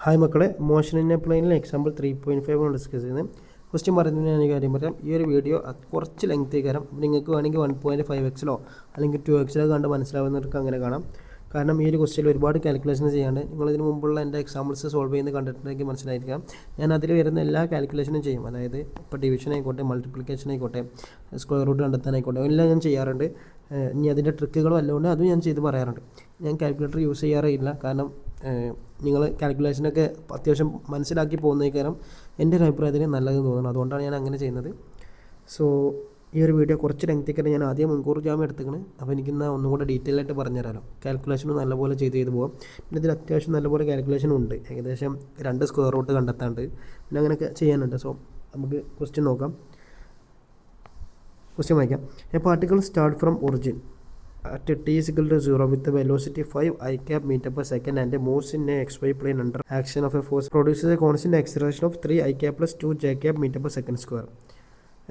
Hi മക്കളെ, motion in A പ്ലെയിനിൽ example 3.5 ആണ് ഡിസ്കസ് ചെയ്യുന്നത്. ക്വസ്റ്റ്യൻ പറയുന്നത് ഞാൻ കാര്യം പറയാം. ഈ ഒരു വീഡിയോ കുറച്ച് ലെങ്തി കാരണം നിങ്ങൾക്ക് വേണമെങ്കിൽ 1.5x അല്ലെങ്കിൽ 2x കണ്ട് മനസ്സിലാവുന്നവർക്ക് അങ്ങനെ കാണാം. കാരണം ഈ ഒരു ക്വസ്റ്റ്യനിൽ ഒരുപാട് കാൽക്കുലേഷൻ ചെയ്യാണ്ട് നിങ്ങളിതിന് മുമ്പുള്ള എൻ്റെ എക്സാമ്പിൾസ് സോൾവ് ചെയ്യുന്നത് കണ്ടിട്ടുണ്ടെങ്കിൽ മനസ്സിലായിരിക്കാം. ഞാൻ അതിൽ വരുന്ന എല്ലാ കാൽക്കുലേഷനും ചെയ്യും. അതായത് ഇപ്പോൾ ഡിവിഷൻ ആയിക്കോട്ടെ, മൾട്ടിപ്ലിക്കേഷൻ ആയിക്കോട്ടെ, സ്ക്വയർ റൂട്ട് കണ്ടെത്താനായിക്കോട്ടെ, എല്ലാം ഞാൻ ചെയ്യാറുണ്ട്. ഇനി അതിൻ്റെ ട്രിക്കുകളും അല്ലാണ്ട് അതും ഞാൻ ചെയ്ത് പറയാറുണ്ട്. ഞാൻ കാൽക്കുലേറ്റർ യൂസ് ചെയ്യാറില്ല. കാരണം നിങ്ങൾ കാൽക്കുലേഷനൊക്കെ അത്യാവശ്യം മനസ്സിലാക്കി പോകുന്നതിന് കാരണം എൻ്റെ ഒരു അഭിപ്രായത്തിന് നല്ലതെന്ന് തോന്നുന്നു. അതുകൊണ്ടാണ് ഞാൻ അങ്ങനെ ചെയ്യുന്നത്. സോ ഈ ഒരു വീഡിയോ കുറച്ച് ലെങ്തിക്കാണ്. ഞാൻ ആദ്യം മുൻകൂർ ജാമ്യം എടുത്തേക്കണ്. അപ്പോൾ എനിക്കിന്ന് ഒന്നും കൂടെ ഡീറ്റെയിൽ ആയിട്ട് പറഞ്ഞുതരാമല്ലോ. കാൽക്കുലേഷനും നല്ലപോലെ ചെയ്ത് പോകാം. പിന്നെ ഇതിൽ അത്യാവശ്യം നല്ലപോലെ കാൽക്കുലേഷനും ഉണ്ട്. ഏകദേശം 2 സ്ക്വയർ റൂട്ട് കണ്ടെത്താണ്ട് പിന്നെ അങ്ങനെയൊക്കെ ചെയ്യാനുണ്ട്. സോ നമുക്ക് ക്വസ്റ്റ്യൻ നോക്കാം. ക്വസ്റ്റ്യൻ വായിക്കാം. A particle start from origin at t is equal to 0 with the velocity 5 I cap meter per second and moves in a xy plane under action of a force produces a constant acceleration of 3 I cap plus 2 j cap meter per second square.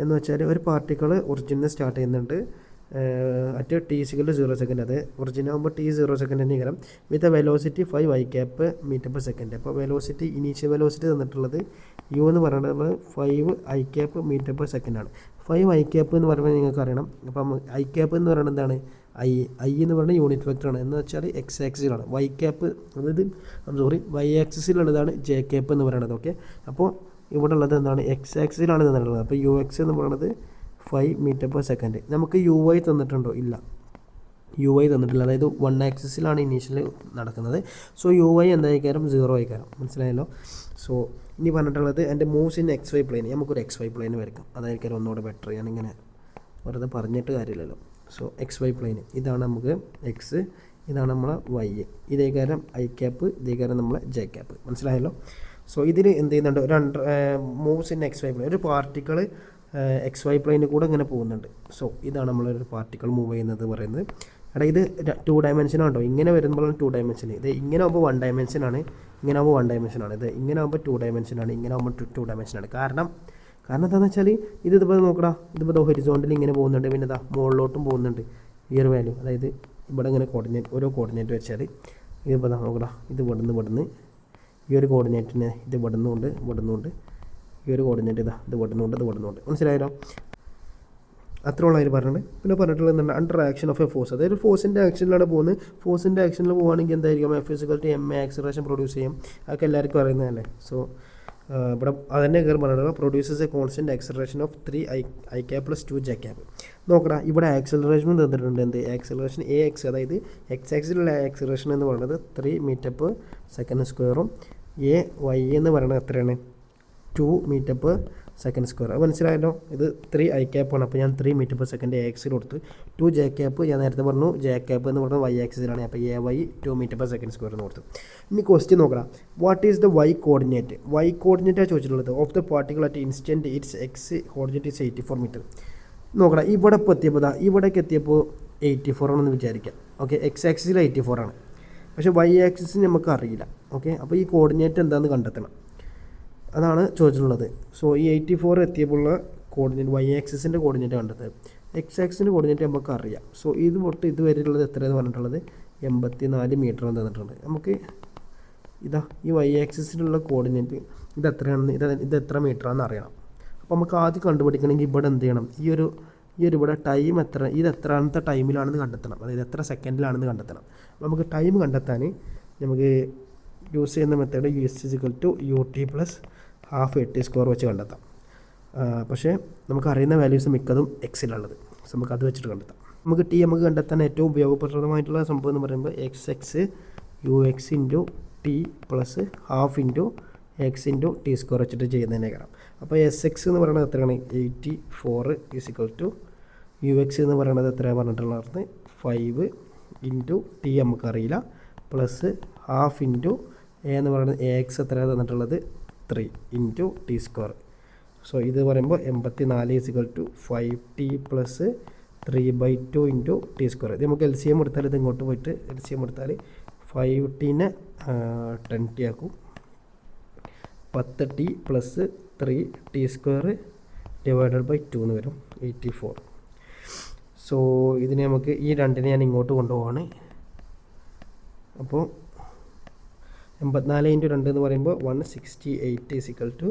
എന്ന് വെച്ചാൽ ഒരു particle ഒറിജിനിൽ start ചെയ്യുന്നുണ്ട് at T സിക്കൽ 0 second. അത് ഒറിജിനാകുമ്പോൾ T 0 second തന്നെ കാരണം with velocity 5 I cap metre per second. അപ്പോൾ velocity initial velocity തന്നിട്ടുള്ളത് യു എന്ന് പറയുന്നത് 5 I cap metre per second ആണ്. 5 ഐ ക്യാപ്പ് എന്ന് പറയുമ്പോൾ നിങ്ങൾക്ക് അറിയണം. അപ്പം ഐ ക്യാപ്പ് എന്ന് പറയുന്നത് എന്താണ്? ഐ എന്ന് പറയുന്നത് യൂണിറ്റ് വെക്ടറാണ്. എന്ന് വെച്ചാൽ എക്സ് ആക്സിസിലാണ്. വൈ ക്യാപ്പ് അതായത് വൈ ആക്സിസിലുള്ളതാണ് ജെ ക്യാപ്പ് എന്ന് പറയുന്നത്. ഓക്കെ, അപ്പോൾ ഇവിടെ ഉള്ളത് എന്താണ്? എക്സ് ആക്സിസിലാണ് തന്നിട്ടുള്ളത്. അപ്പോൾ യു എക്സ് എന്ന് പറയുന്നത് 5 മീറ്റർ പെർ സെക്കൻഡ്. നമുക്ക് യു വൈ തന്നിട്ടുണ്ടോ? ഇല്ല, യു വൈ തന്നിട്ടില്ല. അതായത് 1 ആക്സിസിലാണ് ഇനീഷ്യൽ നടക്കുന്നത്. സോ യു വൈ എന്തായിക്കാരം? 0 ആയിക്കാരം. മനസ്സിലായല്ലോ. സോ ഇനി പറഞ്ഞിട്ടുള്ളത് എൻ്റെ moves in X Y plane. നമുക്കൊരു എക്സ് വൈ പ്ലെയിൻ വരയ്ക്കാം. അതായിരിക്കും ഒന്നുകൂടെ ബെറ്റർ. ഞാനിങ്ങനെ വെറുതെ പറഞ്ഞിട്ട് കാര്യമില്ലല്ലോ. സോ എക്സ് വൈ പ്ലെയിൻ ഇതാണ് നമുക്ക് എക്സ്, ഇതാണ് നമ്മളെ വൈ. ഇതേ കാര്യം ഐ ക്യാപ്പ്, ഇതേ കാര്യം നമ്മളെ ജെ ക്യാപ്പ്. മനസ്സിലായല്ലോ. സോ ഇതിൽ എന്ത് ചെയ്യുന്നുണ്ട്? ഒരു moves in X Y plane. ഒരു പാർട്ടിക്കിൾ എക്സ് വൈ പ്ലെയിനിൽ കൂടെ ഇങ്ങനെ പോകുന്നുണ്ട്. സോ ഇതാണ് നമ്മളൊരു പാർട്ടിക്കിൾ മൂവ് ചെയ്യുന്നത് പറയുന്നത്. എടാ ഇത് 2 ഡയമെൻഷനാണ് കേട്ടോ. ഇങ്ങനെ വരുമ്പോഴാണ് 2 ഡയമെൻഷൻ. ഇത് ഇങ്ങനെ ആകുമ്പോൾ 1 ഡയമെൻഷനാണ്, ഇങ്ങനെ ആകുമ്പോൾ 1 ഡയമെൻഷനാണ്. ഇത് ഇങ്ങനെ ആകുമ്പോൾ 2 ഡയമെൻഷനാണ്, ഇങ്ങനെ ആകുമ്പോൾ 2 ഡയമെൻഷനാണ്. കാരണം എന്താണെന്ന് വെച്ചാൽ ഇതിപ്പോൾ നോക്കടാ, ഇതിപ്പോൾ ഹൊറിസോണ്ടൽ ഇങ്ങനെ പോകുന്നുണ്ട്, പിന്നെ ഇതാ മുകളിലോട്ടും പോകുന്നുണ്ട് ഈ ഒരു വാല്യൂ. അതായത് ഇവിടെ ഇങ്ങനെ കോർഡിനേറ്റ്, ഓരോ കോർഡിനേറ്റ് വെച്ചാൽ ഇതിപ്പോൾ നോക്കടാ, ഇത് ഇവിടുന്ന് ഈ ഒരു കോർഡിനേറ്റിനെ ഇത് ഇവിടുന്നുണ്ട് ഈ ഒരു കോർഡിനേറ്റ് ഇത് ഇവിടുന്നുണ്ട്. മനസ്സിലായല്ലോ. അത്ര ഉള്ള അതിൽ പറഞ്ഞിട്ടുണ്ട്. പിന്നെ പറഞ്ഞിട്ടുള്ളത് എന്താണ്? Under action of a force. അതായത് ഫോഴ്സിൻ്റെ ആക്ഷനിലാണ് പോകുന്നത്. ഫോഴ്സിൻ്റെ ആക്ഷനിൽ പോകുകയാണെങ്കിൽ എന്തായിരിക്കും? F is equal to M A acceleration produce ചെയ്യും. അതൊക്കെ എല്ലാവർക്കും അറിയുന്നതല്ലേ. സോ ഇവിടെ അതന്നെ കയറി പറഞ്ഞിട്ടുള്ളത് produces a constant acceleration of 3 I cap plus 2 J cap. നോക്കടാ, ഇവിടെ ആക്സലറേഷൻ തന്നിട്ടുണ്ട്. എന്ത് ആക്സലറേഷൻ? എ എക്സ്, അതായത് എക്സ് ആക്സിലുള്ള ആക്സലറേഷൻ എന്ന് പറയുന്നത് 3 മീറ്റർ പെർ സെക്കൻഡ് സ്ക്വയറും എ വൈ എന്ന് പറയുന്നത് എത്രയാണ്? 2 മീറ്റർ പെർ സെക്കൻഡ് സ്ക്വയർ. അത് മനസ്സിലായല്ലോ. ഇത് 3 ഐ ക്യാപ്പാണ്. അപ്പോൾ ഞാൻ 3 മീറ്റർ പെർ സെക്കൻഡ് എ എക്സിൽ കൊടുത്ത് 2 ജെ ക്യാപ്പ്, ഞാൻ നേരത്തെ പറഞ്ഞു ജെ ക്യാപ്പ് എന്ന് പറഞ്ഞാൽ വൈ ആക്സിസിലാണ്. അപ്പോൾ a y 2 meter per second square എന്ന് കൊടുത്തു. ഇനി ക്വസ്റ്റ്യൻ നോക്കണം. What is the y coordinate? Y കോർഡിനേറ്റാണ് ചോദിച്ചിട്ടുള്ളത്. Of the particle at instant its x coordinate is 84 meter. നോക്കണം, ഇവിടെ ഇപ്പോൾ എത്തിയപ്പോൾ ഇവിടേക്ക് എത്തിയപ്പോൾ 84 ആണെന്ന് വിചാരിക്കാം. ഓക്കെ, എക്സ് ആക്സിസിൽ 84 ആണ്. പക്ഷേ വൈ ആക്സിസ് നമുക്ക് അറിയില്ല. ഓക്കെ, അപ്പോൾ ഈ കോർഡിനേറ്റ് എന്താണെന്ന് കണ്ടെത്തണം. അതാണ് ചോദിച്ചിട്ടുള്ളത്. സോ ഈ 84 എത്തിയപ്പോഴുള്ള കോർഡിനേറ്റ് വൈ ആക്സിസിൻ്റെ കോർഡിനേറ്റ് കണ്ടെത്തുക. എക്സ് ആക്സിൻ്റെ കോർഡിനേറ്റ് നമുക്ക് അറിയാം. സോ ഇത് തൊട്ട് ഇതുവരെയുള്ളത് എത്രയെന്ന് പറഞ്ഞിട്ടുള്ളത് 84 മീറ്റർ എന്ന് തന്നിട്ടുണ്ട്. നമുക്ക് ഇതാ ഈ വൈ ആക്സിസിലുള്ള കോർഡിനേറ്റ് ഇത് എത്രയാണെന്ന് ഇത് എത്ര മീറ്ററാണെന്ന് അറിയണം. അപ്പോൾ നമുക്ക് ആദ്യം കണ്ടുപിടിക്കണമെങ്കിൽ ഇവിടെ എന്ത് ചെയ്യണം? ഈ ഒരു ഇവിടെ ടൈം ഇത് എത്രാമത്തെ ടൈമിലാണെന്ന് കണ്ടെത്തണം. അതായത് എത്ര സെക്കൻഡിലാണെന്ന് കണ്ടെത്തണം. അപ്പോൾ നമുക്ക് ടൈം കണ്ടെത്താൻ നമുക്ക് യൂസ് ചെയ്യുന്ന method U S is equal to U T plus half A T square വെച്ച് കണ്ടെത്താം. പക്ഷേ നമുക്കറിയുന്ന വാല്യൂസ് മിക്കതും എക്സിലുള്ളത്. സോ നമുക്ക് അത് വെച്ചിട്ട് കണ്ടെത്താം. നമുക്ക് കണ്ടെത്താൻ ഏറ്റവും ഉപയോഗപ്രദമായിട്ടുള്ള സംഭവം എന്ന് പറയുമ്പോൾ X U X into T plus half into X into T square വെച്ചിട്ട് ചെയ്യുന്നതിനെ കാരണം. അപ്പോൾ എസ് എക്സ് എന്ന് പറയുന്നത് എത്രയാണ്? 84 is equal to U X എന്ന് പറയുന്നത് എത്രയാണ് പറഞ്ഞിട്ടുള്ളത്? 5 ഇൻറ്റു ടി നമുക്കറിയില്ല പ്ലസ് ഹാഫ് ഇൻറ്റു എ എന്ന് പറയുന്നത് എ എക്സ് എത്രയാണ് തന്നിട്ടുള്ളത്? 3 ഇൻറ്റു ടി സ്ക്വയർ. സോ ഇത് പറയുമ്പോൾ 84 is equal to 5t plus 3/2 into T square. ഇത് നമുക്ക് എൽ സി എം എടുത്താൽ ഇത് ഇങ്ങോട്ട് പോയിട്ട് എൽ സി എം എടുത്താൽ 5tനെ 10t ആക്കും. 10t plus 3t square divided by 2 എന്ന് വരും 84. സോ ഇതിനെ നമുക്ക് ഈ രണ്ടിനെ ഞാൻ ഇങ്ങോട്ട് കൊണ്ടുപോവാണ്. അപ്പോൾ 84 ഇൻറ്റു 2 എന്ന് പറയുമ്പോൾ 168 is equal to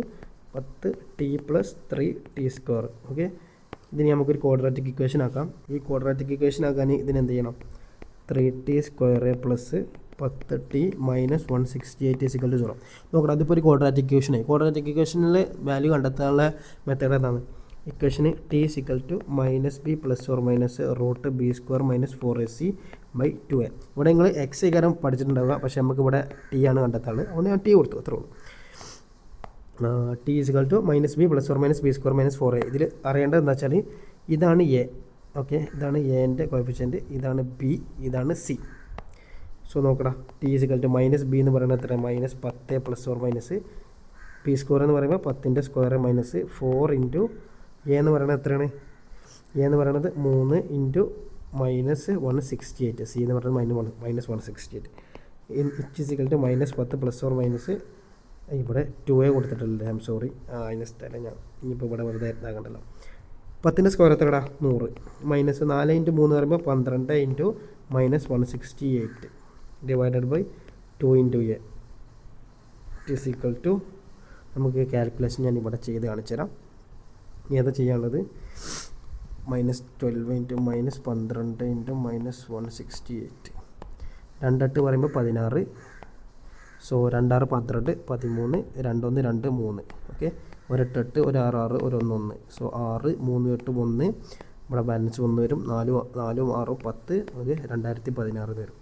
10t + 3t². Okay, ഇതിന് നമുക്കൊരു ക്വാഡ്രാറ്റിക് ഇക്വേഷൻ ആക്കാം. ഈ ക്വാഡ്രാറ്റിക് ഇക്വേഷൻ ആക്കാൻ ഇതിനെന്ത് ചെയ്യണം? 3t² + 10t - 168 is equal to 0. നോക്കണം, അതിപ്പോൾ ഒരു ക്വാഡ്രാറ്റിക് ഇക്വേഷനായി. ക്വാഡ്രാറ്റിക് ഇക്വേഷനിൽ വാല്യൂ കണ്ടെത്താനുള്ള മെത്തേഡ് എന്താണ്? ഇക്വേഷന് t = -b ± √b² - 4ac/2a. ഇവിടെ നിങ്ങൾ എക്സ് കാരം പഠിച്ചിട്ടുണ്ടാവുക, പക്ഷേ നമുക്ക് ഇവിടെ ടി ആണ് കണ്ടെത്താനുള്ളത്. അതുകൊണ്ട് ഞാൻ ടി കൊടുത്തു, അത്രേ ഉള്ളൂ. t = -b ± b² - 4a. ഇതിൽ അറിയേണ്ടത് എന്താ വെച്ചാൽ ഇതാണ് എ. ഓക്കെ, ഇതാണ് എൻ്റെ കോഎഫിഷ്യൻറ്റ്, ഇതാണ് ബി, ഇതാണ് സി. സോ നോക്കടാ, t = -b എന്ന് പറയുന്നത് എത്ര? -10 ± p² എന്ന് പറയുമ്പോൾ 10ൻ്റെ സ്ക്വയർ -4 ഇൻറ്റു എ എന്ന് പറയുന്നത് എത്രയാണ്? എ എന്ന് പറയുന്നത് 3 ഇൻറ്റു -168, സി എന്ന് പറയുന്നത് -168. ഇറ്റ് ഈസ് ഈക്വൽ ടു -10 ± ഇവിടെ 2a കൊടുത്തിട്ടില്ല, ഐ എം സോറി, അതിൻ്റെ സ്ഥലം ഞാൻ ഇനിയിപ്പോൾ ഇവിടെ വെറുതെ ഇതാകണ്ടല്ലോ. 10ൻ്റെ സ്ക്വയർ എത്രടാ? 100 -4 ഇൻറ്റു 3 പറയുമ്പോൾ 12 into -168 divided by 2 into A. It is equal to, നമുക്ക് കാൽക്കുലേഷൻ ഞാൻ ഇവിടെ ചെയ്ത് കാണിച്ചു തരാം. ഏതാ ചെയ്യാനുള്ളത്? -12 ഇൻറ്റു -12 ഇൻറ്റു -168. 2 പറയുമ്പോൾ 16. സോ 2 6 12, 13, 2 1 2 3. ഓക്കെ, 1 8 8, 1 6 6, 1 1 1. സോ 6 3 8 1, ഇവിടെ ബാലൻസ് 1 വരും. 4 4 6 10, ഒരു 2016 വരും.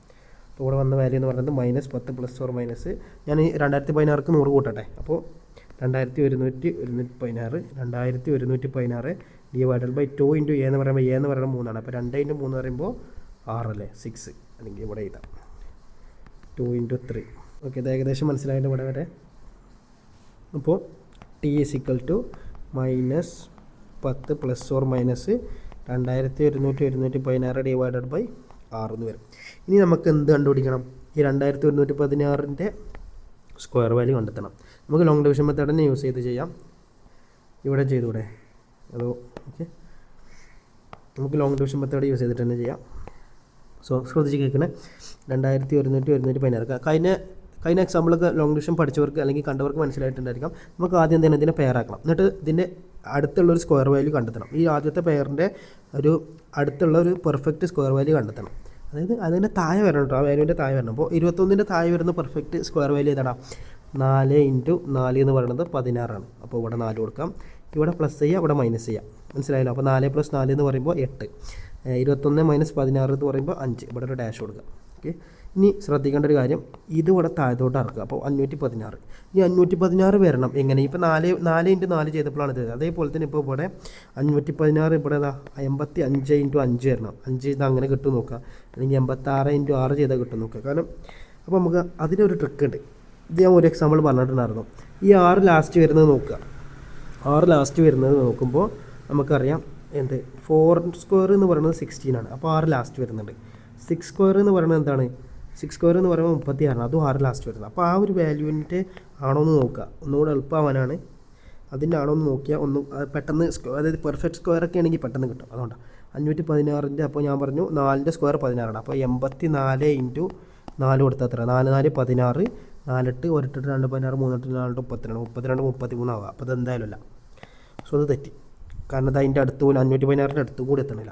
അപ്പോൾ ഇവിടെ വന്ന വാല്യൂ എന്ന് പറയുന്നത് -10 ± ഞാൻ ഈ 2016ക്ക് 100 കൂട്ടട്ടെ. അപ്പോൾ 2116 2116 ഡിവൈഡഡ് ബൈ 2 ഇൻറ്റു എ എന്ന് പറയുമ്പോൾ എ എന്ന് പറയുന്നത് 3 ആണ്. അപ്പോൾ 2 ഇൻറ്റു 3 പറയുമ്പോൾ 6 അല്ലേ, 6. അല്ലെങ്കിൽ ഇവിടെ എഴുതാം 2 ഇൻറ്റു 3. ഓക്കെ, ഇത് ഏകദേശം മനസ്സിലായിട്ട് ഇവിടെ വരെ. അപ്പോൾ t = -10 ± 2116 ഡിവൈഡഡ് ബൈ 6 എന്ന് വരും. ഇനി നമുക്ക് എന്ത് കണ്ടുപിടിക്കണം? ഈ 2116ൻ്റെ സ്ക്വയർ വാല്യൂ കണ്ടെത്തണം. നമുക്ക് ലോങ് ഡിവിഷൻ മെത്തേഡ് തന്നെ യൂസ് ചെയ്ത് ചെയ്യാം. ഇവിടെ ചെയ്തൂടെ? അതോ ഓക്കെ, നമുക്ക് ലോങ് ഡിവിഷൻ മെത്തേഡ് യൂസ് ചെയ്തിട്ട് തന്നെ ചെയ്യാം. സോ ശ്രദ്ധിച്ച് കേൾക്കണേ. 2116 കഴിഞ്ഞ എക്സാമ്പിളൊക്കെ ലോങ് ഡിവിഷൻ പഠിച്ചവർക്ക് അല്ലെങ്കിൽ കണ്ടവർക്ക് മനസ്സിലായിട്ടുണ്ടായിരിക്കാം. നമുക്ക് ആദ്യം എന്താണ് ഇതിനെ പെയറാക്കണം. എന്നിട്ട് ഇതിൻ്റെ അടുത്തുള്ളൊരു സ്ക്വയർ വാല്യൂ കണ്ടെത്തണം. ഈ ആദ്യത്തെ പെയറിൻ്റെ ഒരു അടുത്തുള്ള ഒരു പെർഫെക്റ്റ് സ്ക്വയർ വാല്യൂ കണ്ടെത്തണം. അതായത് അതിൻ്റെ താഴെ വരണം കേട്ടോ, ആ വാല്യൂവിൻ്റെ താഴെ വരണം. അപ്പോൾ 21ൻ്റെ താഴെ വരുന്ന പെർഫെക്റ്റ് സ്ക്വയർ വാല്യൂ ഏതാടാ? 4 ഇൻറ്റു 4 എന്ന് പറയുന്നത് 16 ആണ്. അപ്പോൾ ഇവിടെ 4 കൊടുക്കാം, ഇവിടെ പ്ലസ് ചെയ്യുക, ഇവിടെ മൈനസ് ചെയ്യാം. മനസ്സിലായല്ലോ? അപ്പോൾ 4 + 4 എന്ന് പറയുമ്പോൾ 8. 21 - 16 എന്ന് പറയുമ്പോൾ 5. ഇവിടെ ഒരു ഡാഷ് കൊടുക്കുക. ഓക്കെ, ഇനി ശ്രദ്ധിക്കേണ്ട ഒരു കാര്യം, ഇത് ഇവിടെ താഴത്തോട്ട് ഇറക്കുക. അപ്പോൾ 516. ഈ 516 വരണം എങ്ങനെ? ഇപ്പോൾ 4 ഇൻറ്റു 4 ചെയ്തപ്പോഴാണ് ഇത്. അതേപോലെ തന്നെ ഇപ്പോൾ ഇവിടെ 516 ഇവിടെ 85 ഇൻറ്റു 5 വരണം. 5 ഇത് അങ്ങനെ കിട്ടും നോക്കുക, അല്ലെങ്കിൽ 86 ഇൻറ്റു 6 ചെയ്താൽ കിട്ടും നോക്കുക. കാരണം അപ്പോൾ നമുക്ക് അതിനൊരു ട്രിക്ക് ഉണ്ട്. ഇത് ഞാൻ ഒരു എക്സാമ്പിൾ പറഞ്ഞിട്ടുണ്ടായിരുന്നു. ഈ 6 ലാസ്റ്റ് വരുന്നത് നോക്കുക. 6 ലാസ്റ്റ് വരുന്നത് നോക്കുമ്പോൾ നമുക്കറിയാം എന്ത്? 4² എന്ന് പറയുന്നത് 16 ആണ്. അപ്പോൾ 6 ലാസ്റ്റ് വരുന്നുണ്ട്. 6² എന്ന് പറയുന്നത് എന്താണ്? 6² എന്ന് പറയുമ്പോൾ 36 അതും 6 ലാസ്റ്റ് വരുന്നത്. അപ്പോൾ ആ ഒരു വാല്യൂവിൻ്റെ ആണോ എന്ന് നോക്കുക. ഒന്നുകൂടെ എളുപ്പമാവാനാണ്. അതിൻ്റെ ആണോ എന്ന് നോക്കിയാൽ ഒന്ന് പെട്ടെന്ന് അതായത് പെർഫെക്റ്റ് സ്ക്വയർ ഒക്കെ ആണെങ്കിൽ പെട്ടെന്ന് കിട്ടും. അതുകൊണ്ടാണ് 516ൻ്റെ. അപ്പോൾ ഞാൻ പറഞ്ഞു 4ൻ്റെ സ്ക്വയർ 16 ആണ്. അപ്പോൾ 84 ഇൻറ്റു 4 കൊടുത്താൽ എത്ര? 4 4 16, 4 8 1 8 2 16, 3 8 4 32, 32 33 ആവുക. അപ്പോൾ അതെന്തായാലും അല്ല. സോ അത് തെറ്റി. കാരണം അത് അതിൻ്റെ അടുത്ത് പോലും 516ൻ്റെ അടുത്ത് കൂടി എത്തണില്ല.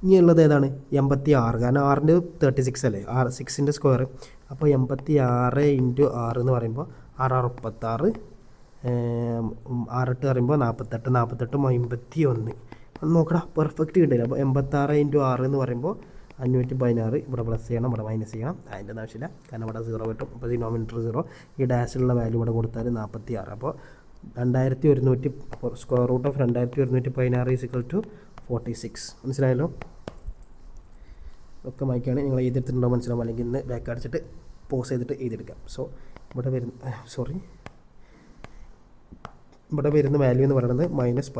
ഇനി ഉള്ളത് ഏതാണ്? 86. കാരണം 6ൻ്റെ 36 അല്ലേ, 6ൻ്റെ സ്ക്വയർ. അപ്പോൾ 86 ഇൻറ്റു 6 എന്ന് പറയുമ്പോൾ 6 6 36, 6 8 പറയുമ്പോൾ 48, 48 51. അത് നോക്കടാ, പെർഫെക്റ്റ് കിട്ടില്ല. അപ്പോൾ 86 ഇൻറ്റു 6 എന്ന് പറയുമ്പോൾ 516. ഇവിടെ പ്ലസ് ചെയ്യണം, ഇവിടെ മൈനസ് ചെയ്യണം. അതിൻ്റെ ആവശ്യമില്ല, കാരണം ഇവിടെ 0 കിട്ടും. അപ്പോൾ ഡിനോമിനേറ്റർ 0, ഈ ഡാഷിലുള്ള വാല്യൂ ഇവിടെ കൊടുത്താൽ 46. അപ്പോൾ 2100 സ്ക്വയർ റൂട്ട് ഓഫ് 2116 = 46. മനസ്സിലായല്ലോ? ഒക്കെ വായിക്കുകയാണ്. നിങ്ങൾ എഴുതിയെടുത്തിട്ടുണ്ടോ മനസ്സിലാവും, അല്ലെങ്കിൽ ഇന്ന് ബാക്ക് അടിച്ചിട്ട് പോസ് ചെയ്തിട്ട് എഴുതിയെടുക്കാം. സോ ഇവിടെ വരുന്ന വാല്യൂ എന്ന് പറയുന്നത് -10 ±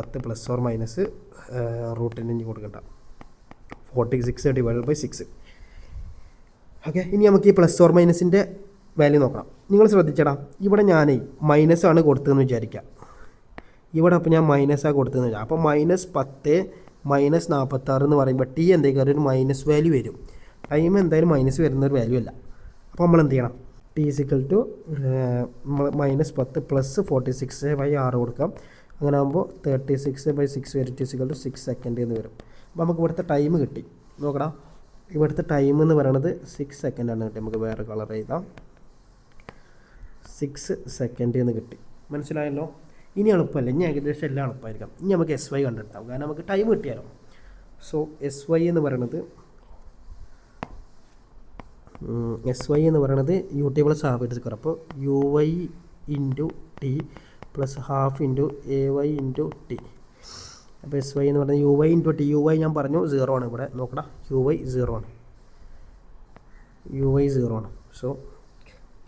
റൂട്ടിന് ഇനി കൊടുക്കണ്ട 46 ഡിവൈഡഡ് ബൈ 6. ഓക്കെ, ഇനി നമുക്ക് ഈ +or- വാല്യൂ നോക്കണം. നിങ്ങൾ ശ്രദ്ധിച്ചടാ, ഇവിടെ ഞാൻ മൈനസ് ആണ് കൊടുത്തതെന്ന് വിചാരിക്കാം. ഇവിടെ അപ്പോൾ ഞാൻ മൈനസാണ് കൊടുത്തതെന്ന് വിചാരിക്കാം. അപ്പോൾ -10 - 46 എന്ന് പറയുമ്പോൾ ടി എന്തെങ്കിലും ഒരു മൈനസ് വാല്യൂ വരും. ടൈം എന്തായാലും മൈനസ് വരുന്നൊരു വാല്യൂ അല്ല. അപ്പോൾ നമ്മൾ എന്ത് ചെയ്യണം? ടി ഈസിക്കൽ ടു -10 പ്ലസ് 46/6 കൊടുക്കാം. അങ്ങനെ ആകുമ്പോൾ 36/6 വരും. ടി ഈസിക്കൽ ടു 6 സെക്കൻഡ് എന്ന് വരും. അപ്പോൾ നമുക്ക് ഇവിടുത്തെ ടൈം കിട്ടി. നോക്കണം, ഇവിടുത്തെ ടൈം എന്ന് പറയുന്നത് 6 സെക്കൻഡാണ് കിട്ടി. നമുക്ക് വേറെ കളർ എഴുതാം. 6 സെക്കൻഡ് എന്ന് കിട്ടി. മനസ്സിലായല്ലോ? ഇനി എളുപ്പമല്ല, ഇനി ഏകദേശം എല്ലാം എളുപ്പമായിരിക്കാം. ഇനി നമുക്ക് SY കണ്ടെടുത്താം, കാരണം നമുക്ക് ടൈം കിട്ടിയാലോ. സോ SY എന്ന് പറയുന്നത് UT plus half into square. അപ്പോൾ UY into T plus half into AY into T. അപ്പോൾ SY എന്ന് പറയുന്നത് UY ഇൻറ്റു T. UY ഞാൻ പറഞ്ഞു 0 ആണ്. ഇവിടെ നോക്കണം, UY 0 ആണ്. UY 0 ആണ്. സോ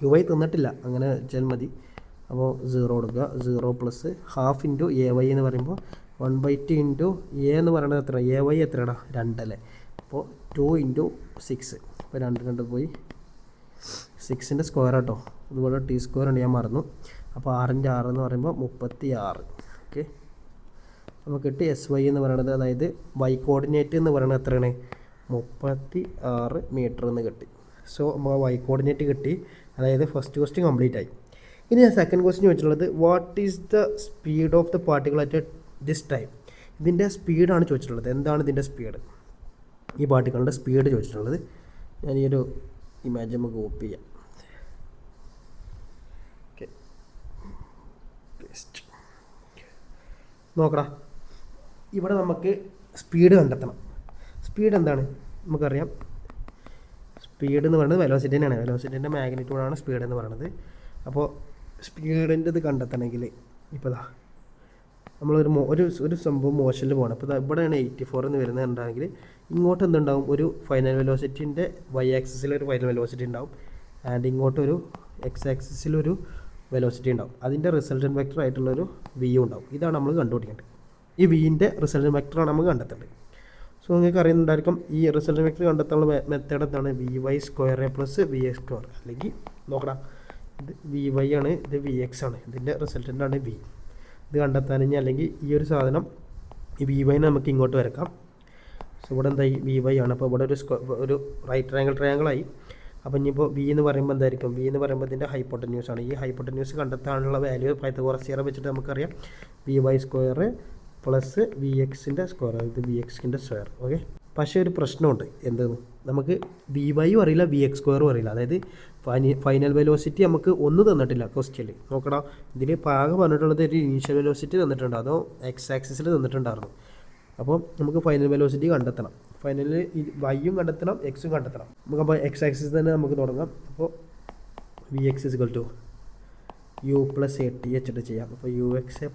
UY തന്നിട്ടില്ല, അങ്ങനെ വെച്ചാൽ മതി. അപ്പോൾ 0 കൊടുക്കുക. 0 പ്ലസ് ഹാഫ് ഇൻറ്റു AY എന്ന് പറയുമ്പോൾ 1/2 ഇൻറ്റു A എന്ന് പറയുന്നത് എത്ര? AY എത്രയാണ്? 2 അല്ലേ? അപ്പോൾ 2 ഇൻറ്റു 6. അപ്പോൾ 2 പോയി 6ൻ്റെ സ്ക്വയർ കേട്ടോ. അതുപോലെ T സ്ക്വയർ ഉണ്ട്, ഞാൻ മറന്നു. അപ്പോൾ 6ൻ്റെ 6 എന്ന് പറയുമ്പോൾ 36. ഓക്കെ, നമുക്ക് കിട്ടി SY എന്ന് പറയുന്നത്. അതായത് Y കോർഡിനേറ്റ് എന്ന് പറയുന്നത് എത്രയാണ്? 36 മീറ്റർ എന്ന് കിട്ടി. സോ നമുക്ക് Y കോർഡിനേറ്റ് കിട്ടി. അതായത് ഫസ്റ്റ് ക്വസ്റ്റ്യൻ കംപ്ലീറ്റ് ആയി. ഇനി ഞാൻ സെക്കൻഡ് ക്വസ്റ്റ്യൻ ചോദിച്ചിട്ടുള്ളത് what is the speed of the particle at this time. ഇതിൻ്റെ സ്പീഡാണ് ചോദിച്ചിട്ടുള്ളത്. എന്താണ് ഇതിൻ്റെ സ്പീഡ്? ഈ പാർട്ടിക്കിളിൻ്റെ സ്പീഡ് ചോദിച്ചിട്ടുള്ളത്. ഞാൻ ഈ ഒരു ഇമേജ് നമുക്ക് കോപ്പി ചെയ്യാം. ഓക്കെ, നോക്കടാ, ഇവിടെ നമുക്ക് സ്പീഡ് കണ്ടെത്തണം. സ്പീഡ് എന്താണ് നമുക്കറിയാം. സ്പീഡ് എന്ന് പറയുന്നത് വെലോസിറ്റി തന്നെയാണ്. വെലോസിറ്റിൻ്റെ മാഗ്നിറ്റ്യൂഡാണ് സ്പീഡ് എന്ന് പറയുന്നത്. അപ്പോൾ സ്പീഡിൻ്റെ ഇത് കണ്ടെത്തണമെങ്കിൽ ഇപ്പോൾ നമ്മളൊരു ഒരു സംഭവം മോഷനിൽ പോകണം. അപ്പോൾ ഇവിടെയാണ് 84 എന്ന് വരുന്നത് ഉണ്ടാണെങ്കിൽ ഇങ്ങോട്ട് എന്തുണ്ടാവും? ഒരു ഫൈനൽ വെലോസിറ്റിൻ്റെ Y ആക്സിസിൽ ഒരു ഫൈനൽ വെലോസിറ്റി ഉണ്ടാവും, ആൻഡ് ഇങ്ങോട്ടൊരു X ആക്സിസിലൊരു വെലോസിറ്റി ഉണ്ടാവും. അതിൻ്റെ റിസൾട്ടൻറ്റ് വെക്ടർ ആയിട്ടുള്ളൊരു V ഉണ്ടാവും. ഇതാണ് നമ്മൾ കണ്ടുപിടിക്കേണ്ടത്. ഈ Vൻ്റെ റിസൾട്ടൻറ്റ് വെക്ടറാണ് നമ്മൾ കണ്ടെത്തേണ്ടത്. സോ നിങ്ങൾക്ക് അറിയുന്നുണ്ടായിരിക്കും ഈ റിസൾട്ടൻറ്റ് വെക്ടർ കണ്ടെത്താനുള്ള മെത്തേഡ് എന്താണ്? VY² plus VX². അല്ലെങ്കിൽ നോക്കണം, ഇത് VY ആണ്, ഇത് VX ആണ്. ഇതിൻ്റെ റിസൾട്ടൻ്റാണ് V. ഇത് കണ്ടെത്താൻ ഇനി അല്ലെങ്കിൽ ഈ ഒരു സാധനം ഈ VY നമുക്ക് ഇങ്ങോട്ട് വരക്കാം. സോ ഇവിടെ എന്തായി? VY ആണ്. അപ്പോൾ ഇവിടെ ഒരു റൈറ്റ് ട്രയാങ്കിൾ ആയി. അപ്പോൾ ഇനിയിപ്പോൾ V എന്ന് പറയുമ്പോൾ എന്തായിരിക്കും? V എന്ന് പറയുമ്പോൾ ഇതിൻ്റെ ഹൈപ്പോട്ടന്യൂസ് ആണ്. ഈ ഹൈപ്പോട്ടന്യൂസ് കണ്ടെത്താനുള്ള വാല്യൂ പൈത്തഗോറസ് തിയറം വെച്ചിട്ട് നമുക്കറിയാം. VY² പ്ലസ് VXൻ്റെ സ്ക്വയർ, ഇത് VXൻ്റെ സ്ക്വയർ. ഓക്കെ, പക്ഷേ ഒരു പ്രശ്നമുണ്ട്. എന്തെന്ന്? നമുക്ക് VYയും അറിയില്ല, VX² അറിയില്ല. അതായത് ഫൈനൽ വെലോസിറ്റി നമുക്ക് ഒന്നും തന്നിട്ടില്ല ക്വസ്റ്റ്യനിൽ. നോക്കണം, ഇതിൽ പാകം പറഞ്ഞിട്ടുള്ളത് ഒരു ഇനീഷ്യൽ വെലോസിറ്റി തന്നിട്ടുണ്ടോ അതോ X ആക്സിസിൽ തന്നിട്ടുണ്ടായിരുന്നു. അപ്പോൾ നമുക്ക് ഫൈനൽ വെലോസിറ്റി കണ്ടെത്തണം. ഫൈനലിൽ Yയും കണ്ടെത്തണം, Xും കണ്ടെത്തണം. നമുക്കപ്പോൾ X ആക്സിസ് തന്നെ നമുക്ക് തുടങ്ങാം. അപ്പോൾ VX = U + AT വെച്ചിട്ട് ചെയ്യാം. അപ്പോൾ UX +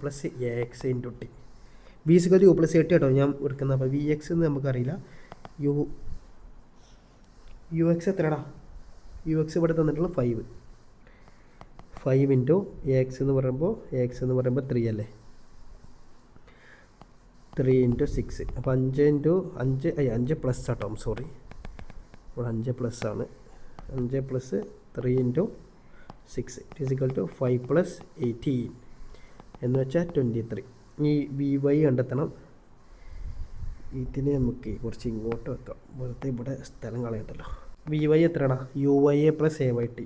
AX × T. V = U + AT കേട്ടോ ഞാൻ എടുക്കുന്നത്. അപ്പോൾ VX എന്ന് നമുക്കറിയില്ല. UX എത്രടാ? UX ഇവിടെ തന്നിട്ടുള്ള 5 ഇൻറ്റു AX എന്ന് പറയുമ്പോൾ 3 അല്ലേ? 3 ഇൻറ്റു 6. അപ്പോൾ 5 ഇൻറ്റു 5 പ്ലസ് ആട്ടോ, സോറി, ഇവിടെ 5 പ്ലസ് ആണ്. 5 പ്ലസ് 3 ഇൻറ്റു 6 = 5 + 18 എന്ന് വെച്ചാൽ 23. ഈ VY കണ്ടെത്തണം. ഇതിനെ നമുക്ക് കുറച്ച് ഇങ്ങോട്ട് വെക്കാം, വെറുതെ ഇവിടെ സ്ഥലം കളയണ്ടല്ലോ. VY എത്രയാണ്? UY + AYT.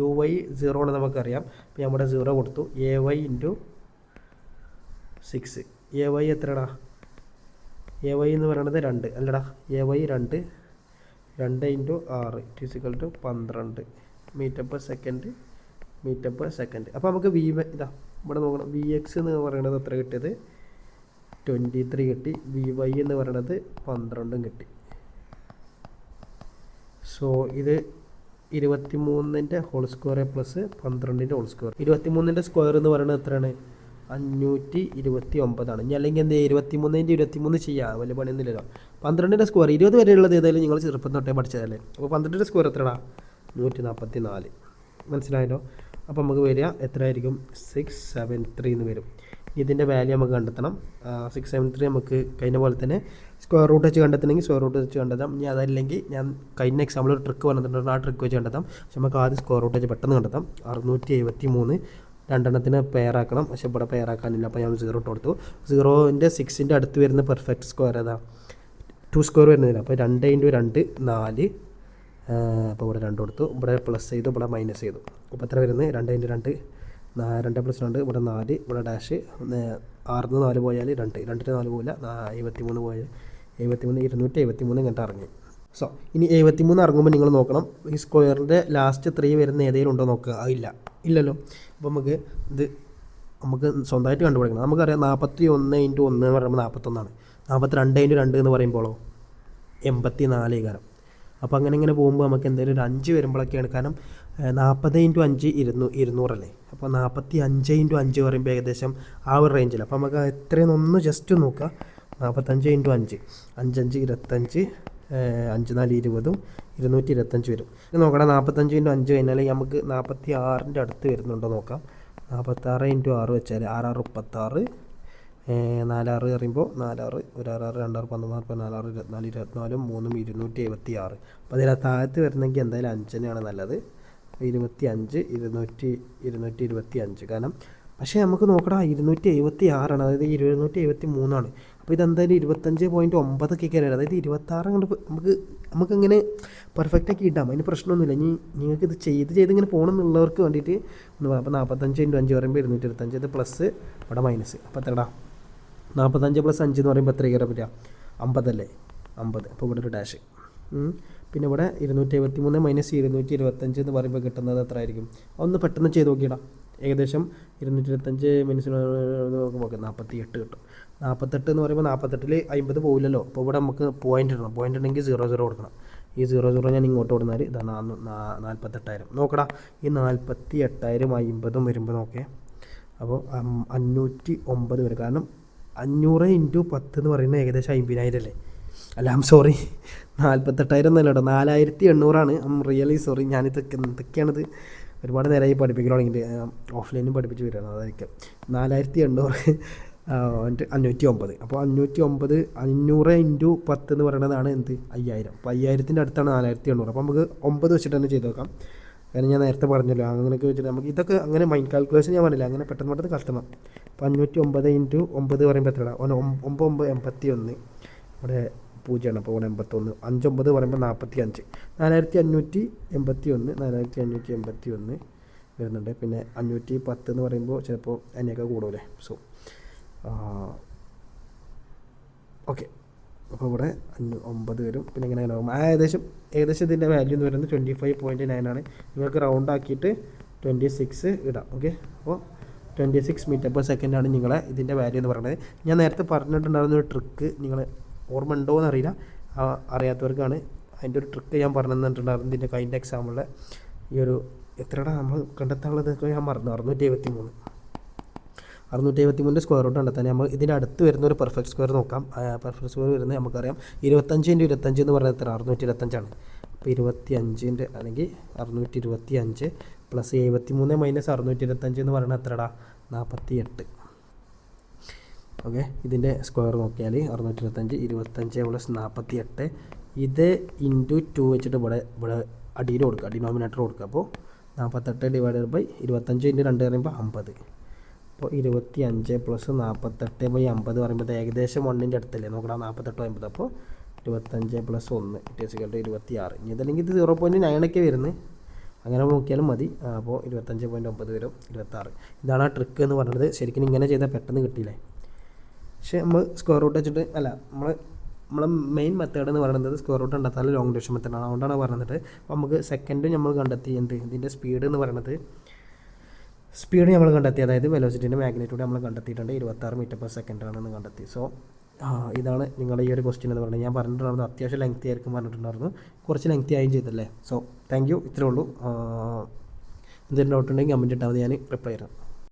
UY 0 ആണ് നമുക്കറിയാം. അപ്പോൾ നമ്മുടെ 0 കൊടുത്തു. AY into 6. AY എത്രടാ? AY എന്ന് പറയുന്നത് 2 അല്ലടാ. AY 2 into 6 = 12 metre second. അപ്പോൾ നമുക്ക് ഇതാ ഇവിടെ നോക്കണം. VX എന്ന് പറയുന്നത് എത്ര കിട്ടിയത്? 23 കിട്ടി. VY എന്ന് പറയുന്നത് 12 കിട്ടി. സോ ഇത് 23ൻ്റെ ഹോൾ സ്ക്വയർ പ്ലസ് 12ൻ്റെ ഹോൾ സ്ക്വയർ. 23ൻ്റെ സ്ക്വയർ എന്ന് പറയുന്നത് എത്രയാണ്? 529 ആണ്. ഇനി അല്ലെങ്കിൽ എന്ത് 23 ചെയ്യാം, വലിയ പണിയൊന്നുമില്ലല്ലോ. 12ൻ്റെ സ്ക്വയർ 20 വരെയുള്ളത് ഏതായാലും നിങ്ങൾ ചെറുപ്പം തൊട്ടേ പഠിച്ചതല്ലേ. അപ്പോൾ 12ൻ്റെ സ്ക്വയർ എത്രടാ? 144. മനസ്സിലായല്ലോ? അപ്പോൾ നമുക്ക് വരിക എത്രയായിരിക്കും? 673 എന്ന് വരും. ഇതിൻ്റെ വാല്യൂ നമുക്ക് കണ്ടെത്തണം. 673 നമുക്ക് കഴിഞ്ഞ പോലെ തന്നെ സ്ക്വയർ റൂട്ട് വെച്ച് കണ്ടെത്തണമെങ്കിൽ സ്ക്വയർ റൂട്ട് വെച്ച് കണ്ടെത്താം. ഇനി അതല്ലെങ്കിൽ ഞാൻ കഴിഞ്ഞ എക്സാമ്പിൾ ഒരു ട്രിക്ക് പറഞ്ഞിട്ടുണ്ട്, ആ ട്രിക്ക് വെച്ച് കണ്ടെത്താം. പക്ഷെ നമുക്ക് ആദ്യം സ്ക്വയർ റൂട്ട് വെച്ച് പെട്ടെന്ന് കണ്ടെത്താം. 673 രണ്ടെണ്ണത്തിന് പെയറാക്കണം. പക്ഷെ ഇവിടെ പെയറാക്കാനില്ല. അപ്പോൾ ഞാൻ 0 ഇട്ട് കൊടുത്തു. 0ൻ്റെ 6ൻ്റെ അടുത്ത് വരുന്ന പെർഫെക്റ്റ് സ്ക്വയർ ഏതാ? 2 സ്ക്വയർ വരുന്നില്ല. അപ്പോൾ 2 ഇൻറ്റു 2 4 അപ്പോൾ ഇവിടെ 2 കൊടുത്തു, ഇവിടെ പ്ലസ് ചെയ്തു, ഇവിടെ മൈനസ് ചെയ്തു. അപ്പോൾ എത്ര വരുന്നത്? 2 × 2 2 + 2 ഇവിടെ 4, ഇവിടെ ഡാഷ് 6 4 പോയാൽ 2 2 4 പോയില്ല, 73 പോയാൽ 73 273 ഇങ്ങോട്ട് ഇറങ്ങി. സോ ഇനി 73 ഇറങ്ങുമ്പോൾ നിങ്ങൾ നോക്കണം ഈ സ്ക്വയറിൻ്റെ ലാസ്റ്റ് 3 വരുന്ന ഏതെങ്കിലും ഉണ്ടോ നോക്കുക. ഇല്ലല്ലോ. അപ്പോൾ നമുക്ക് സ്വന്തമായിട്ട് കണ്ടുപിടിക്കണം. നമുക്കറിയാം 41 × 1 എന്ന് പറയുമ്പോൾ 41 42 × 2 എന്ന് പറയുമ്പോഴോ 84 കാരണം. അപ്പോൾ അങ്ങനെ പോകുമ്പോൾ നമുക്ക് എന്തെങ്കിലും ഒരു 5 വരുമ്പോഴൊക്കെയാണ്. കാരണം 40 × 5 200 അല്ലേ. അപ്പോൾ 45 × 5 പറയുമ്പോൾ ഏകദേശം ആ ഒരു റേഞ്ചിൽ. അപ്പോൾ നമുക്ക് എത്രയെന്നൊന്ന് ജസ്റ്റ് നോക്കുക. 45 × 5 5 5 25 5 4 20 225 വരും. ഇത് നോക്കണം. 45 × 5 കഴിഞ്ഞാൽ നമുക്ക് 46ൻ്റെ അടുത്ത് വരുന്നുണ്ടോ നോക്കാം. 46 × 6 വെച്ചാൽ 6 6 36 4 6 പറയുമ്പോൾ 4 6 1 6 6 2 6 14 4 6 24 24 3 276. അപ്പോൾ അതിൽ താഴത്ത് വരുന്നെങ്കിൽ എന്തായാലും 5 തന്നെയാണ് നല്ലത്. 25 225. കാരണം പക്ഷേ നമുക്ക് നോക്കണം 276 ആണ്, അതായത് 273 അപ്പോൾ ഇതെന്തായാലും 25.9 ഒക്കെ കയറി, അതായത് 26 അങ്ങോട്ട് നമുക്കങ്ങനെ പെർഫെക്റ്റാക്കി ഇടാം. അതിന് പ്രശ്നമൊന്നുമില്ല. ഇനി നിങ്ങൾക്ക് ഇത് ചെയ്തിങ്ങനെ പോകണം എന്നുള്ളവർക്ക് വേണ്ടിയിട്ട് ഒന്ന് പറയാം. അപ്പോൾ 45 × 5 പറയുമ്പോൾ 225, ഇത് പ്ലസ് ഇവിടെ മൈനസ്. അപ്പോൾ എത്രടാ 45 + 5 എന്ന് പറയുമ്പോൾ എത്ര കയറാൻ പറ്റുക? 50 അല്ലേ, 50. അപ്പോൾ ഇവിടെ ഒരു ഡാഷ്. പിന്നെ ഇവിടെ 273 - 225 എന്ന് പറയുമ്പോൾ കിട്ടുന്നത് എത്ര ആയിരിക്കും? ഒന്ന് പെട്ടെന്ന് ചെയ്ത് നോക്കിയിടാം. ഏകദേശം 225 - നോക്കുമ്പോൾ 48 കിട്ടും. 48 എന്ന് പറയുമ്പോൾ 48ൽ 50 പോകില്ലല്ലോ. അപ്പോൾ ഇവിടെ നമുക്ക് പോയിൻ്റ് ഇടണം. പോയിൻ്റ് ഉണ്ടെങ്കിൽ 00 കൊടുക്കണം. ഈ 00 ഞാൻ ഇങ്ങോട്ട് കൊടുത്താൽ ഇതാണ് 48,000. നോക്കടാ, ഈ 48,000 50 വരുമ്പോൾ നോക്കേ. അപ്പോൾ 509 വരും. കാരണം 500 × 10 എന്ന് പറയുന്നത് ഏകദേശം 50,000 അല്ലേ. അല്ല, സോറി 48,000 എന്നല്ല കേട്ടോ, 4,800 റിയലി സോറി. ഇതൊക്കെയാണിത് ഒരുപാട് നേരമായി പഠിപ്പിക്കാൻ തുടങ്ങിയിട്ട്, ഓഫ്ലൈനും പഠിപ്പിച്ച് വരികയാണ്. അതായിരിക്കും 4,800 509. അപ്പോൾ 509 500 × 10 എന്ന് പറയുന്നതാണ് എന്ത്? 5000. അപ്പോൾ 5000ൻ്റെ അടുത്താണ് 4,800. അപ്പോൾ നമുക്ക് 9 വെച്ചിട്ട് തന്നെ ചെയ്ത് നോക്കാം. കാരണം ഞാൻ നേരത്തെ പറഞ്ഞല്ലോ, അങ്ങനെയൊക്കെ വെച്ചിട്ട് നമുക്ക് ഇതൊക്കെ അങ്ങനെ മൈൻഡ് കാൽക്കുലേഷൻ ഞാൻ പറഞ്ഞില്ല, അങ്ങനെ പെട്ടെന്ന് കഷ്ടമാണ്. അപ്പോൾ 509 × 9 പറയുമ്പോൾ എത്രയാണ്? 9 81. ഇവിടെ 0 അപ്പോൾ ഇവിടെ 81. 5 പറയുമ്പോൾ 45. 4,581 4,581 വരുന്നുണ്ട്. പിന്നെ 510 എന്ന് പറയുമ്പോൾ ചിലപ്പോൾ അതിനൊക്കെ കൂടുതലേ. സോ ഓക്കെ, അപ്പോൾ ഇവിടെ 9 വരും. പിന്നെ ഇങ്ങനെ ആകും. ഏകദേശം ഇതിൻ്റെ വാല്യൂ എന്ന് പറയുന്നത് 25.9 ആണ്. നിങ്ങൾക്ക് റൗണ്ട് ആക്കിയിട്ട് 26 ഇടാം. ഓക്കെ, അപ്പോൾ 26 m/s ആണ് നിങ്ങളെ ഇതിൻ്റെ വാല്യൂ എന്ന് പറയുന്നത്. ഞാൻ നേരത്തെ പറഞ്ഞിട്ടുണ്ടായിരുന്ന ഒരു ട്രിക്ക് നിങ്ങൾ ഓർമ്മ ഉണ്ടോ എന്നറിയില്ല, അറിയാത്തവർക്കാണ് അതിൻ്റെ ഒരു ട്രിക്ക് ഞാൻ പറഞ്ഞു തന്നിട്ടുണ്ടായിരുന്നു. ഇതിൻ്റെ കൈൻ്റെ എക്സാമ്പിളിൽ ഈ ഒരു എത്രയുടെ നമ്മൾ കണ്ടെത്താനുള്ളതൊക്കെ ഞാൻ മറന്നു. 673 സ്ക്വയർ റൂട്ട് കണ്ടെത്താൻ നമ്മൾ ഇതിൻ്റെ അടുത്ത് വരുന്ന ഒരു പെർഫെക്റ്റ് സ്ക്വയർ നോക്കാം. പെർഫെക്റ്റ് സ്ക്വയർ വരുന്നത് നമുക്കറിയാം 25 × 25 എന്ന് പറയുന്നത് എത്ര? 625 അപ്പോൾ 25 അല്ലെങ്കിൽ 625 + 73 - 625 എന്ന് പറയുന്നത് എത്രടാ? 48. ഓക്കെ, ഇതിൻ്റെ സ്ക്വയർ നോക്കിയാൽ 625 25 + 48 ഇത് × 2 വെച്ചിട്ട് ഇവിടെ അടിയിൽ കൊടുക്കുക, ഡിനോമിനേറ്റർ കൊടുക്കുക. അപ്പോൾ 48 ÷ 25 × 2 പറയുമ്പോൾ 50. അപ്പോൾ 25 + 48/50 പറയുമ്പോൾ ഏകദേശം 1ൻ്റെ അടുത്തല്ലേ. നോക്കണം 48 50. അപ്പോൾ 25 + 1 26. ഇനി ഇതല്ലെങ്കിൽ ഇത് 0.9 ഒക്കെ വരുന്നത്. അങ്ങനെ നോക്കിയാലും മതി. അപ്പോൾ 25.9 വരും, 26. ഇതാണ് ആ ട്രിക്ക് എന്ന് പറയുന്നത്. ശരിക്കും ഇങ്ങനെ ചെയ്താൽ പെട്ടെന്ന് കിട്ടിയില്ലേ. പക്ഷേ നമ്മൾ സ്ക്വയർ റൂട്ട് വെച്ചിട്ട് നമ്മളെ മെയിൻ മെത്തേഡ് എന്ന് പറയുന്നത് സ്ക്വയർ റൂട്ട് കണ്ടെത്താൻ ലോങ് ഡിവിഷൻ മെത്തേഡാണ്. അതുകൊണ്ടാണ് പറഞ്ഞിട്ട്. അപ്പോൾ നമുക്ക് സെക്കൻഡ് നമ്മൾ കണ്ടെത്തി ഇതിൻ്റെ സ്പീഡ് എന്ന് പറയുന്നത് നമ്മൾ കണ്ടെത്തി, അതായത് വെലോസിറ്റിൻ്റെ മാഗ്നിറ്റ്യൂഡ് നമ്മൾ കണ്ടെത്തിയിട്ടുണ്ട്. 26 m/s ആണെന്ന് കണ്ടെത്തി. സോ ഇതാണ് നിങ്ങളുടെ ഈ ഒരു ക്വസ്റ്റ്യൻ എന്ന് പറയുന്നത്. ഞാൻ പറഞ്ഞിട്ടുണ്ടായിരുന്നു അത്യാവശ്യം ലെങ്തി ആയിരിക്കും പറഞ്ഞിട്ടുണ്ടായിരുന്നു, കുറച്ച് ലെങ്തി ആയും ചെയ്തല്ലേ. So thank you. ഇത്രേ ഉള്ളൂ. എന്തെങ്കിലും ഡൗട്ട് ഉണ്ടെങ്കിൽ കമൻറ്റ് ഇട്ടാൽ മതി, ഞാൻ റിപ്ലൈ തരാം.